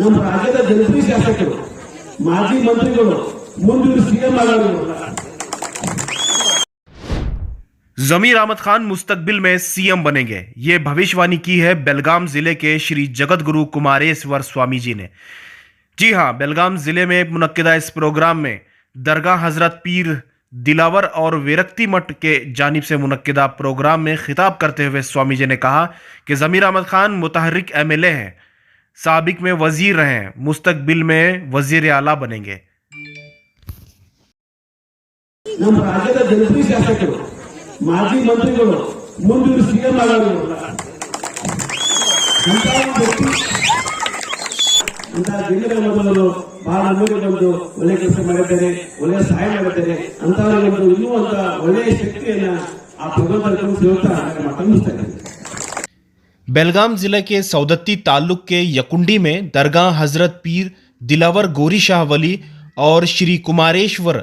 ನಮ್ಮ ರಾಜ್ಯದ ಜನಪ್ರಿಯ ಶಾಸಕರು ಮಾಜಿ ಮಂತ್ರಿಗಳು ಮುಂದಿನ सीएम ಆಗೋರು। जमीर अहमद खान मुस्तकबिल में सीएम बनेंगे, ये भविष्यवाणी की है बेलगाम जिले के श्री जगतगुरु कुमारेश्वर स्वामी जी ने। जी हां, बेलगाम जिले में मुनक्किदा इस प्रोग्राम में दरगाह हजरत पीर दिलावर और विरक्ति मठ के जानिब से मुनक्किदा प्रोग्राम में खिताब करते हुए स्वामी जी ने कहा कि जमीर अहमद खान मुतहर्रिक एमएलए हैं, साबिक में वजीर रहे हैं, मुस्तकबिल में वजीर आला बनेंगे। ನಮ್ಮ ರಾಜ್ಯದ ಜನಪ್ರಿಯ ಶಾಸಕರು ಮಾಜಿ ಮಂತ್ರಿಗಳು ಮುಂದಿನ सीएम ಆಗೋರು। ಅಂತ ಜಿಲ್ಲೆಗಳ ಮೊದಲು ಬಹಳ ಮುಂದೆ ಬಂದು ಒಳ್ಳೆ ಕೆಲಸ ಮಾಡಿದ್ದಾರೆ, ಒಳ್ಳೆ ಸಹಾಯ ಮಾಡಿದ್ದಾರೆ ಅಂತವರಿಗೊಂದು ಇನ್ನೂ ಅಂತ ಒಳ್ಳೆಯ ಶಕ್ತಿಯನ್ನ ಆ ಭಗವಂತನ ಸಿಗುತ್ತಾ ಮತ್ತೊಂದಿಸ್ತಾರೆ। बेलगाम जिले के सौदत्ती ताल्लुक के यकुंडी में दरगाह हजरत पीर दिलावर गोरी शाह वली और श्री कुमारेश्वर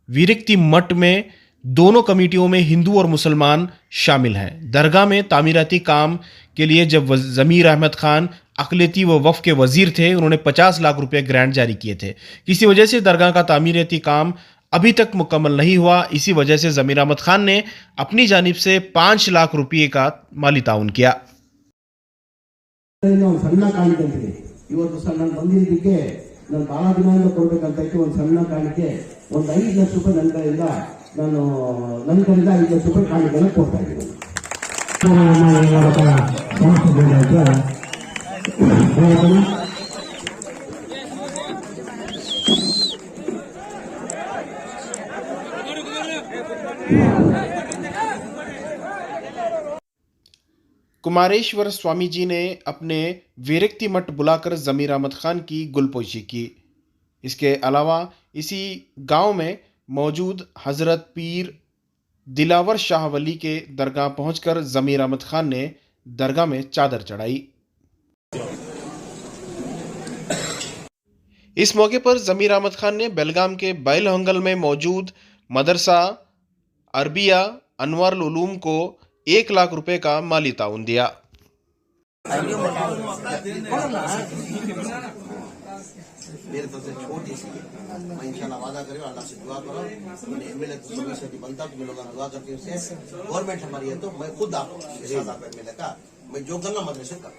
विरक्ति मठ में दोनों कमेटियों में हिंदू और मुसलमान शामिल हैं। दरगाह में तामीराती काम के लिए जब जमीर अहमद खान अकलियती व वफ़ के वजीर थे, उन्होंने 50 लाख रुपए ग्रांट जारी किए थे। किसी वजह से दरगाह का तामीराती काम अभी तक मुकम्मल नहीं हुआ। इसी वजह से जमीर अहमद खान ने अपनी जानिब से 5 लाख रुपये का माली ताउन किया। ಸಣ್ಣ ಕಾಣಿಕೆ ಇವತ್ತು ಸಹ ನಾನು ಬಂದಿದ್ದಕ್ಕೆ ನಾನು ಬಹಳ ದಿನದಿಂದ ಕೊಡಬೇಕಂತ ಇತ್ತು। ಒಂದು ಸಣ್ಣ ಕಾಣಿಕೆ ಒಂದು 5 ಲಕ್ಷ ರೂಪಾಯಿ ನನ್ನ ಕಡೆಯಿಂದ ನಾನು 5 ಲಕ್ಷ ರೂಪಾಯಿ ಕಾಣಿಕೆಯನ್ನು ಕೊಡ್ತಾ ಇದ್ದೀನಿ। कुमारेश्वर स्वामी जी ने अपने विरक्ति मठ बुलाकर जमीर अहमद खान की गुलपोशी की। इसके अलावा इसी गांव में मौजूद हजरत पीर दिलावर शाह वली के दरगाह पहुंचकर जमीर अहमद खान ने दरगाह में चादर चढ़ाई। इस मौके पर जमीर अहमद खान ने बेलगाम के बैल हंगल में मौजूद मदरसा अरबिया अनवारुल उलूम को 1 लाख रुपए का माली ताउन दिया। मेरे तरफ से छोटी सी मैं इंशाल्लाह वादा करें, अल्लाह से दुआ करो, एमएलए तो सभी बनता तो मैं लोग दुआ करती हूँ। गवर्नमेंट हमारी है तो मैं खुद आपको एमएलए का मैं जो करना मदरसे का